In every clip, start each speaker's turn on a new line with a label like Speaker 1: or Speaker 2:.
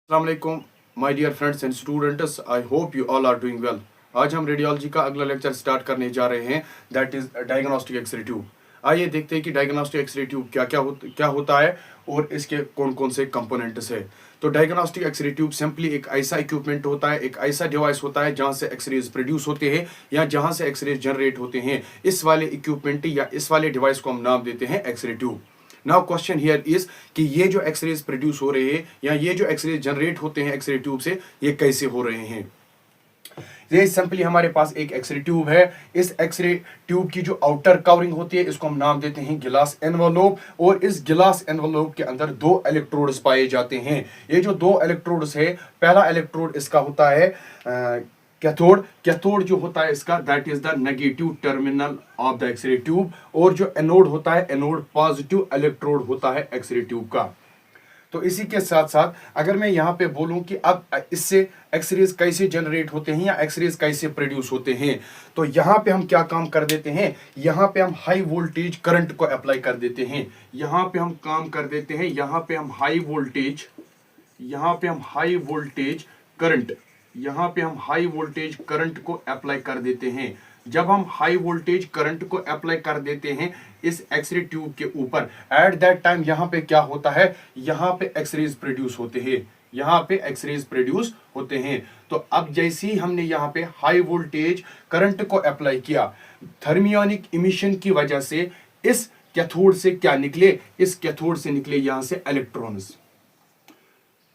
Speaker 1: Assalamualaikum, my dear friends and students. I hope you all are doing well. आज हम radiology का अगला lecture start करने जा रहे हैं, that is diagnostic x-ray tube. आइए देखते हैं कि डायग्नोस्टिक एक्सरे ट्यूब क्या होता है और इसके कौन कौन से कंपोनेंट्स है। तो डायग्नोस्टिक एक्सरे ट्यूब सिंपली एक ऐसा इक्विपमेंट होता है, एक ऐसा डिवाइस होता है जहां से एक्सरेज प्रोड्यूस होते हैं या जहां से एक्सरेज जनरेट होते हैं। इस वाले इक्विपमेंट या इस वाले डिवाइस को हम नाम देते हैं x-ray tube. Now question here is कि ये जो एक्सरेज प्रोड्यूस हो रहे हैं या ये जो एक्सरेज जनरेट होते हैं एक्सरे ट्यूब से, ये कैसे हो रहे हैं। ये सिंपली हमारे पास एक एक्सरे ट्यूब है। इस एक्सरे ट्यूब की जो आउटर कवरिंग होती है इसको हम नाम देते हैं गिलास एनवलप, और इस गिलास एनवलप के अंदर दो इलेक्ट्रोड्स पाए जाते हैं। ये जो दो इलेक्ट्रोड्स है, पहला इलेक्ट्रोड इसका होता है कैथोड जो होता है इसका, that is the negative terminal of the x-ray tube, और जो एनोड होता है, एनोड पॉजिटिव इलेक्ट्रोड होता है एक्सरे ट्यूब का। तो इसी के साथ साथ अगर मैं यहाँ पे बोलूं कि अब इससे एक्सरेज कैसे जनरेट होते हैं या एक्सरेज कैसे प्रोड्यूस होते हैं, तो यहाँ पे हम क्या काम कर देते हैं, यहाँ पे हम हाई वोल्टेज करंट को अप्लाई कर देते हैं। यहाँ पे हम काम कर देते हैं, यहाँ पे हम हाई वोल्टेज करंट, यहाँ पे हम हाई वोल्टेज करंट को अप्लाई कर देते हैं। जब हम हाई वोल्टेज करंट को अप्लाई कर देते हैं इस एक्सरे ट्यूब के ऊपर, एट दैट टाइम यहाँ पे क्या होता है, यहाँ पे एक्सरेज प्रोड्यूस होते हैं, यहाँ पे एक्सरेज प्रोड्यूस होते हैं। तो अब जैसे ही हमने यहाँ पे हाई वोल्टेज करंट को अप्लाई किया, थर्मियोनिक इमिशन की वजह से इस कैथोड से क्या निकले, इस कैथोड से निकले यहाँ से इलेक्ट्रॉन्स।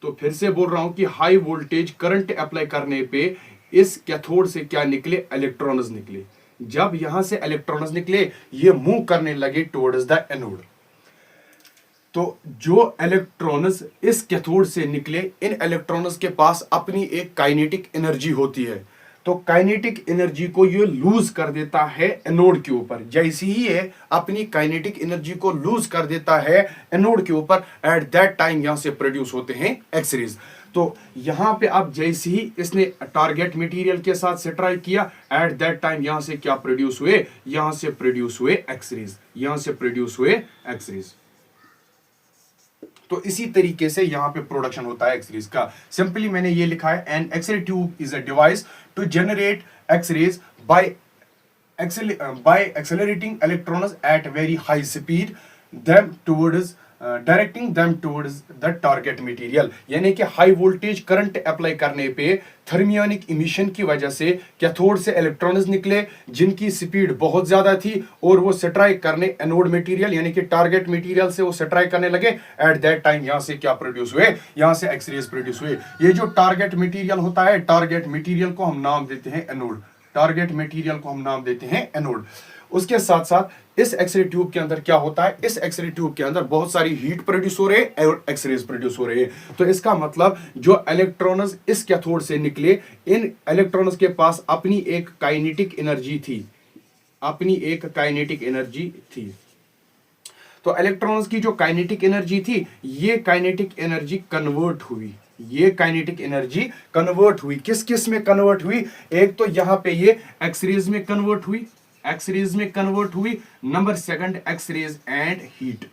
Speaker 1: तो फिर से बोल रहा हूं कि हाई वोल्टेज करंट अप्लाई करने पे इस कैथोड से क्या निकले, इलेक्ट्रॉन्स निकले। जब यहां से इलेक्ट्रॉन्स निकले, ये मूव करने लगे टुवर्ड्स द एनोड। तो जो इलेक्ट्रॉन्स इस कैथोड से निकले, इन इलेक्ट्रॉन्स के पास अपनी एक काइनेटिक एनर्जी होती है। तो काइनेटिक एनर्जी को ये लूज कर देता है एनोड के ऊपर। जैसे ही ये अपनी काइनेटिक एनर्जी को लूज कर देता है एनोड के ऊपर, एट दैट टाइम यहां से प्रोड्यूस होते हैं एक्सरेज। तो यहां पे अब जैसे ही इसने टारगेट मटेरियल के साथ स्ट्राइक किया, एट दैट टाइम यहां से क्या प्रोड्यूस हुए, यहां से प्रोड्यूस हुए एक्सरेज, यहां से प्रोड्यूस हुए एक्सरेज। तो इसी तरीके से यहां पे प्रोडक्शन होता है एक्सरेज का। सिंपली मैंने ये लिखा है, an x-ray tube is a device to generate x-rays by accelerating electrons at very high speed them towards directing them towards the target material. यानी कि हाई वोल्टेज करंट अप्लाई करने पे थर्मियोनिक इमिशन की वजह से कैथोड से electrons निकले जिनकी स्पीड बहुत ज्यादा थी, और वो स्ट्राइक करने एनोड मटेरियल यानी कि टारगेट मटेरियल से वो स्ट्राइक करने लगे। एट दैट टाइम यहां से क्या प्रोड्यूस हुए, यहां से एक्सरेज प्रोड्यूस हुए। ये जो टारगेट मटेरियल होता है, टारगेट मटेरियल को हम नाम देते हैं एनोड, टारगेट मटेरियल को हम नाम देते हैं एनोड। उसके साथ साथ इस एक्सरे ट्यूब के अंदर क्या होता है, इस एक्सरे ट्यूब के अंदर बहुत सारी हीट प्रोड्यूस हो रहे हैं और एक्सरेज प्रोड्यूस हो रहे हैं। तो इसका मतलब जो इलेक्ट्रॉन्स इस कैथोड से निकले, इन इलेक्ट्रॉन्स के पास अपनी एक काइनेटिक एनर्जी थी, अपनी एक काइनेटिक एनर्जी थी। तो इलेक्ट्रॉन्स की जो काइनेटिक एनर्जी थी, ये काइनेटिक एनर्जी कन्वर्ट हुई, ये काइनेटिक एनर्जी कन्वर्ट हुई। किस किस में कन्वर्ट हुई, एक तो यहां पे ये एक्सरेज में कन्वर्ट हुई, एक्सरेज में कन्वर्ट हुई। Number second x-rays and heat,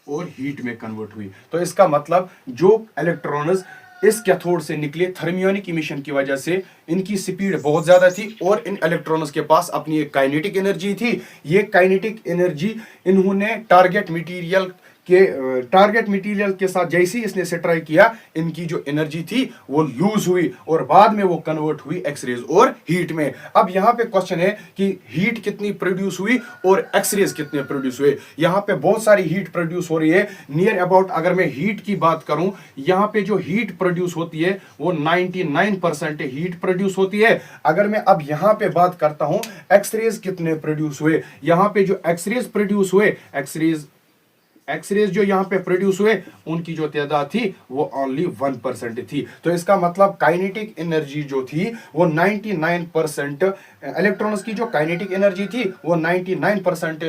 Speaker 1: और हीट में कन्वर्ट हुई। तो इसका मतलब जो इलेक्ट्रॉन्स इस कैथोड से निकले थर्मियोनिक इमिशन की वजह से इनकी स्पीड बहुत ज्यादा थी, और इन इलेक्ट्रॉन्स के पास अपनी एक काइनेटिक एनर्जी थी। ये काइनेटिक एनर्जी इन्होंने टारगेट मटेरियल के साथ जैसे ही इसने स्ट्राइक किया, इनकी जो एनर्जी थी वो लूज हुई और बाद में वो कन्वर्ट हुई एक्सरेज और हीट में। अब यहाँ पे क्वेश्चन है कि हीट कितनी प्रोड्यूस हुई और एक्सरेज कितने प्रोड्यूस हुए। यहाँ पे बहुत सारी हीट प्रोड्यूस हो रही है, नियर अबाउट अगर मैं हीट की बात करूं, यहाँ पे जो हीट प्रोड्यूस होती है वो 99% हीट प्रोड्यूस होती है। अगर मैं अब यहाँ पे बात करता हूं एक्सरेज कितने प्रोड्यूस हुए, यहाँ पे जो एक्सरेज प्रोड्यूस हुए, एक्सरेज जो यहाँ पे प्रोड्यूस हुए, उनकी जो तादाद थी वो ओनली 1% थी। तो इसका मतलब काइनेटिक एनर्जी जो थी वो 99%, इलेक्ट्रॉन्स की जो काइनेटिक एनर्जी थी वो 99%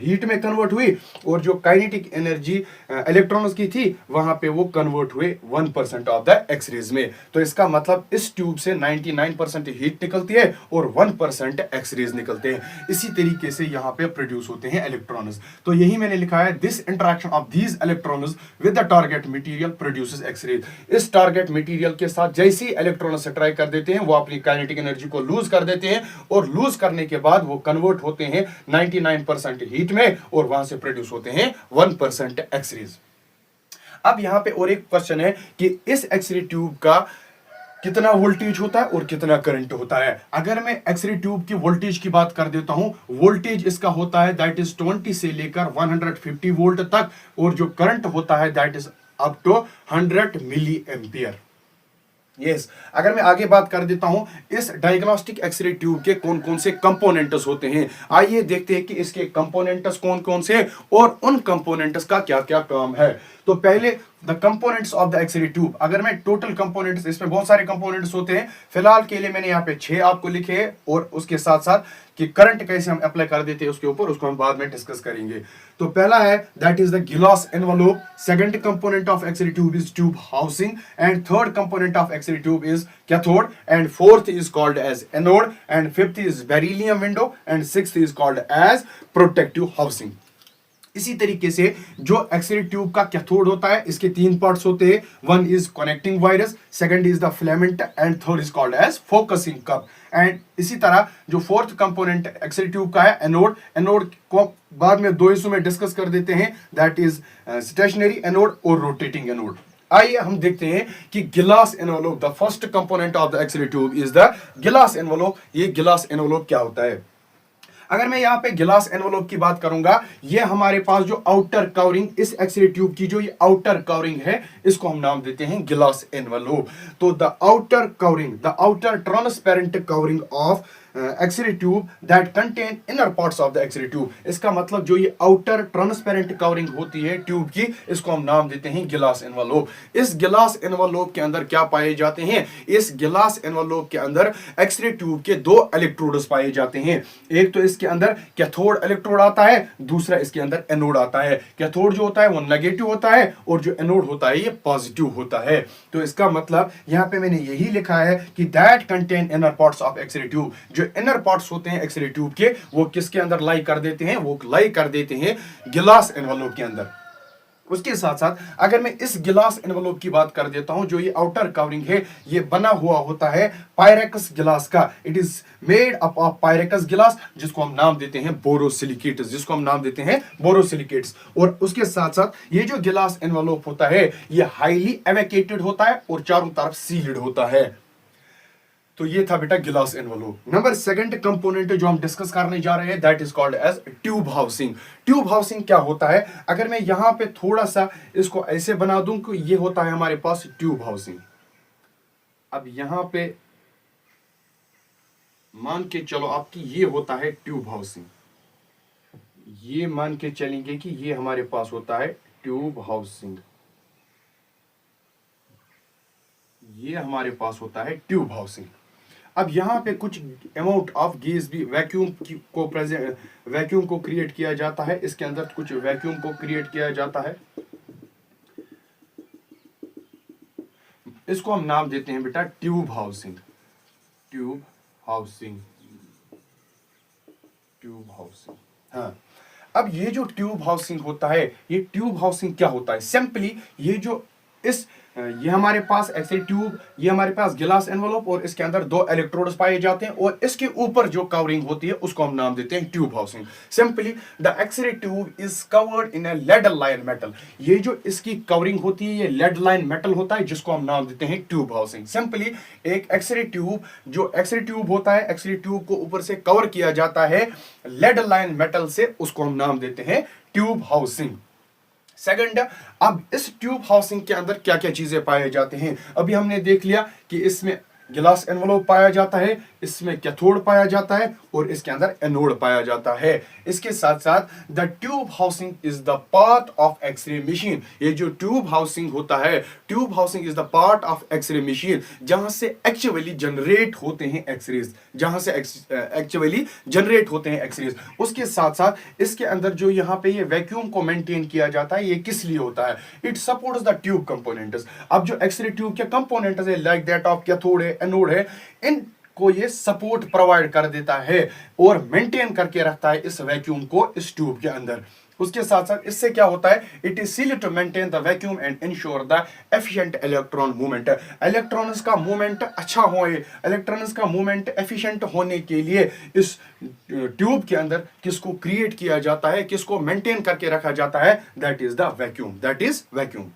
Speaker 1: हीट में कन्वर्ट हुई, और जो काइनेटिक एनर्जी इलेक्ट्रॉन्स की थी वहां पे वो कन्वर्ट हुए 1% ऑफ द एक्सरेज में। तो इसका मतलब इस ट्यूब से 99% हीट निकलती है और 1% एक्सरेज निकलते हैं। इसी तरीके से यहाँ पे प्रोड्यूस होते हैं इलेक्ट्रॉन्स। तो यही मैंने लिखा है, this interaction of these electrons with the target material produces x-rays. इस टारगेट मटेरियल के साथ जैसे ही इलेक्ट्रॉन स्ट्राइक कर देते हैं वो अपनी काइनेटिक एनर्जी को लूज कर देते हैं, और लूज करने के बाद वो कन्वर्ट होते हैं 99% हीट में, और वहां से प्रोड्यूस होते हैं 1% एक्सरेज। अब यहां पे और एक क्वेश्चन है कि इस एक्सरे ट्यूब का कितना वोल्टेज होता है और कितना करंट होता है। अगर मैं एक्सरे ट्यूब की वोल्टेज की बात कर देता हूं, वोल्टेज इसका होता है दैट इज 20 से लेकर 150 वोल्ट तक, और जो करंट होता है that is up to 100 milli ampere. Yes, अगर मैं आगे बात कर देता हूं इस डायग्नोस्टिक एक्सरे ट्यूब के कौन कौन से कंपोनेंट्स होते हैं, आइए देखते हैं कि इसके कंपोनेंट्स कौन कौन से और उन कंपोनेंट्स का क्या क्या काम है। तो पहले the components of the x-ray tube, अगर मैं टोटल कंपोनेंट्स, इसमें बहुत सारे कंपोनेंट्स होते हैं, फिलहाल के लिए मैंने यहाँ पे 6 आपको लिखे हैं, और उसके साथ साथ कि करंट कैसे हम अप्लाई कर देते हैं उसके ऊपर, उसको हम बाद में डिस्कस करेंगे। तो पहला है that is the glass envelope, second component of x-ray tube is tube housing, and third component of x-ray tube is cathode, and fourth is called as anode, and fifth is beryllium window, and sixth is called as protective housing. इसी तरीके से जो x ray tube का cathode होता है, इसके 3 parts होते हैं, one is connecting wires, second is the filament, and third is called as focusing cup. And इसी तरह जो फोर्थ कंपोनेंट एक्सरे ट्यूब का है एनोड, एनोड को बाद में 2 हिस्सों में डिस्कस कर देते हैं, दैट इज स्टेशनरी एनोड और रोटेटिंग एनोड। आइए हम देखते हैं कि glass envelope, the first component of the x-ray tube is the glass envelope. ये गिलास एनवलप क्या होता है? अगर मैं यहाँ पे गिलास एनवलप की बात करूंगा, ये हमारे पास जो आउटर कवरिंग, इस एक्सरे ट्यूब की जो ये आउटर कवरिंग है, इसको हम नाम देते हैं गिलास एनवलप। तो the outer covering, the outer transparent covering of x-ray tube that contain inner parts of the x-ray tube, इसका मतलब जो ये आउटर ट्रांसपेरेंट कवरिंग होती है ट्यूब की, इसको हम नाम देते हैं गिलास एनवलप। इस गिलास एनवलप के अंदर क्या पाए जाते हैं? इस गिलास एनवलप के अंदर एक्सरे ट्यूब के 2 इलेक्ट्रोड्स पाए जाते हैं। एक तो इसके अंदर कैथोड इलेक्ट्रोड आता है, दूसरा इसके अंदर एनोड आता है। कैथोड जो होता है वो नेगेटिव होता है, और जो एनोड होता है ये पॉजिटिव होता है। तो इसका मतलब यहाँ पे मैंने यही लिखा है कि that contain inner parts of x-ray tube, जो इनर पार्ट्स होते हैं एक्सरे ट्यूब के, वो किसके अंदर लाई कर देते हैं? वो लाई कर देते हैं गिलास एनवलप के अंदर। उसके साथ साथ अगर मैं इस गिलास एनवलप की बात कर देता हूं, जो ये आउटर कवरिंग है, ये बना हुआ होता है पायरेक्स गिलास का। It is made up of Pyrex गिलास, जिसको हम नाम देते हैं बोरोसिलिकेट्स, जिसको हम नाम देते हैं बोरोसिलिकेट्स। और उसके साथ साथ ये जो गिलास एनवलप होता है, ये हाईली एवेकेटेड होता है और चारों तरफ सील्ड होता है। तो ये था बेटा गिलास एनवलप। नंबर सेकंड कंपोनेंट जो हम डिस्कस करने जा रहे हैं, that is called as tube housing. Tube housing क्या होता है? अगर मैं यहां पे थोड़ा सा इसको ऐसे बना दूं कि ये होता है हमारे पास ट्यूब हाउसिंग। अब यहां पे मान के चलो आपकी ये होता है ट्यूब हाउसिंग, ये मान के चलेंगे कि ये हमारे पास होता है ट्यूब हाउसिंग, ये हमारे पास होता है ट्यूब हाउसिंग। अब यहाँ पे कुछ अमाउंट ऑफ गैस भी वैक्यूम को क्रिएट किया जाता है, इसके अंदर कुछ वैक्यूम को क्रिएट किया जाता है, इसको हम नाम देते हैं बेटा tube housing. Tube housing, tube housing. हाँ, अब ये जो ट्यूब हाउसिंग होता है, ये ट्यूब हाउसिंग क्या होता है? सिंपली ये जो ये हमारे पास एक्सरे ट्यूब, ये हमारे पास गिलास एनवलप, और इसके अंदर 2 इलेक्ट्रोड्स पाए जाते हैं, और इसके ऊपर जो कवरिंग होती है उसको हम नाम देते हैं tube housing. Simply the x-ray tube is covered in a lead line metal. ये जो इसकी कवरिंग होती है, ये लेड लाइन मेटल होता है, जिसको हम नाम देते हैं ट्यूब हाउसिंग। सिंपली एक एक्सरे ट्यूब, जो एक्सरे ट्यूब होता है, एक्सरे ट्यूब को ऊपर से कवर किया जाता है लेड लाइन मेटल से, उसको हम नाम देते हैं ट्यूब हाउसिंग। सेकंड, अब इस ट्यूब हाउसिंग के अंदर क्या क्या चीजें पाए जाते हैं? अभी हमने देख लिया कि इसमें गिलास एनवलप पाया जाता है, इसमें कैथोड पाया जाता है, और इसके अंदर एनोड पाया जाता है। इसके साथ साथ the tube housing is the part of x-ray machine. ये जो ट्यूब हाउसिंग होता है, tube housing is the part of x-ray machine, जहां से एक्चुअली जनरेट होते हैं एक्सरेज, जहां से एक्चुअली जनरेट होते हैं एक्सरेज। उसके साथ साथ इसके अंदर जो यहाँ पे ये वैक्यूम को मेंटेन किया जाता है, ये किस लिए होता है? It supports the tube components. अब जो एक्सरे ट्यूब के कंपोनेंट्स है, लाइक दैट ऑफ कैथोड है, एनोड है, इन को ये सपोर्ट प्रोवाइड कर देता है और मेंटेन करके रखता है इस वैक्यूम को इस ट्यूब के अंदर। उसके साथ साथ इससे क्या होता है, it is seal to maintain the vacuum and ensure the efficient electron movement. Electrons का मूवमेंट अच्छा हो, इलेक्ट्रॉन्स का मूवमेंट एफिशिएंट होने के लिए इस ट्यूब के अंदर किसको क्रिएट किया जाता है, किसको मेंटेन करके रखा जाता है, that is the vacuum, that is vacuum.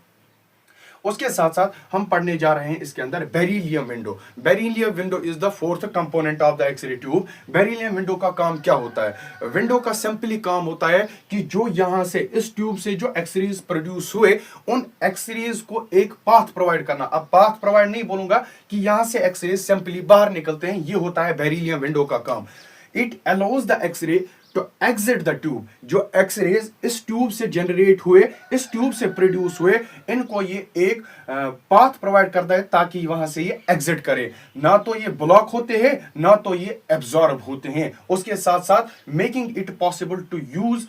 Speaker 1: उसके साथ साथ हम पढ़ने जा रहे हैं इसके अंदर beryllium window. Beryllium window is the fourth component of the x-ray tube. Beryllium window का काम क्या होता है? विंडो का सिंपली काम होता है कि जो यहां से इस ट्यूब से जो एक्सरेज प्रोड्यूस हुए, उन एक्सरेज को एक पाथ प्रोवाइड करना। अब पाथ प्रोवाइड नहीं बोलूंगा कि यहां से एक्सरेज सिंपली बाहर निकलते हैं, ये होता है बेरिलियम विंडो का काम। It allows the x-ray to exit the tube. जो एक्सरेज इस ट्यूब से जनरेट हुए, इस ट्यूब से प्रोड्यूस हुए, इनको ये एक पाथ प्रोवाइड करता है ताकि वहां से ये एग्जिट करे। ना तो ये ब्लॉक होते हैं, ना तो ये एब्जॉर्ब होते हैं। उसके साथ साथ making it possible to use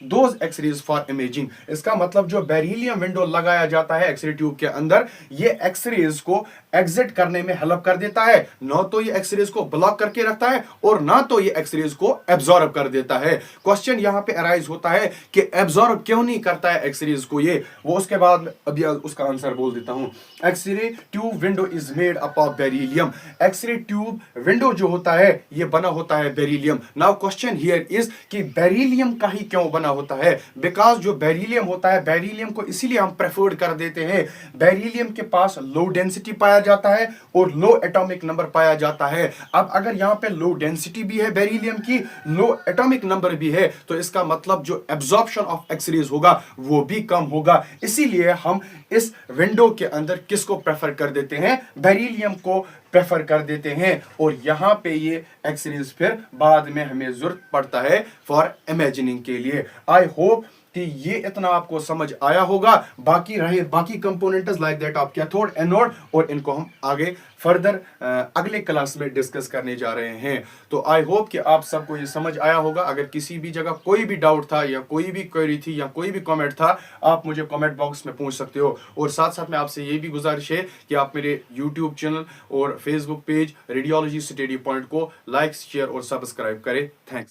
Speaker 1: those x-rays for imaging. इसका मतलब जो बेरिलियम विंडो लगाया जाता है एक्सरे ट्यूब के अंदर, ये एक्सरेज को एग्जिट करने में हेल्प कर देता है। ना तो ये एक्सरेज को ब्लॉक करके रखता है और ना तो ये एक्सरेज को एब्जॉर्ब कर देता है। क्वेश्चन यहां पे अराइज होता है कि एब्जॉर्ब क्यों नहीं करता है एक्सरेज को ये, वो उसके बाद अभी उसका आंसर बोल देता हूं। X-ray tube window is made up of beryllium. X-ray tube window जो होता है ये बना होता है beryllium. Now question here is कि बेरिलियम का ही क्यों बना होता है? बिकॉज जो बेरिलियम होता है, बेरिलियम को इसीलिए हम प्रेफर्ड कर देते हैं, बेरिलियम के पास लो डेंसिटी पाया जाता है और लो एटॉमिक नंबर पाया जाता है। अब अगर यहां पे लो डेंसिटी भी है बेरिलियम की, लो एटॉमिक नंबर भी है, तो इसका मतलब जो एब्जॉर्प्शन ऑफ एक्सरेज होगा वो भी कम होगा। इसीलिए हम इस विंडो के अंदर किसको प्रेफर कर देते हैं? बेरिलियम को प्रेफर कर देते हैं। और यहां पे ये एक्सरेज फिर बाद में हमें जरूरत पड़ता है फॉर इमेजिनिंग के लिए। आई होप कि ये इतना आपको समझ आया होगा। बाकी रहे बाकी components like that of cathode, anode, और इनको हम आगे फर्दर अगले क्लास में डिस्कस करने जा रहे हैं। तो आई होप कि आप सबको ये समझ आया होगा। अगर किसी भी जगह कोई भी डाउट था या कोई भी क्वेरी थी या कोई भी कमेंट था, आप मुझे कमेंट बॉक्स में पूछ सकते हो। और साथ साथ में आपसे ये भी गुजारिश है कि आप मेरे यूट्यूब चैनल और Facebook page radiology study point को लाइक, शेयर और सब्सक्राइब करें। थैंक्स।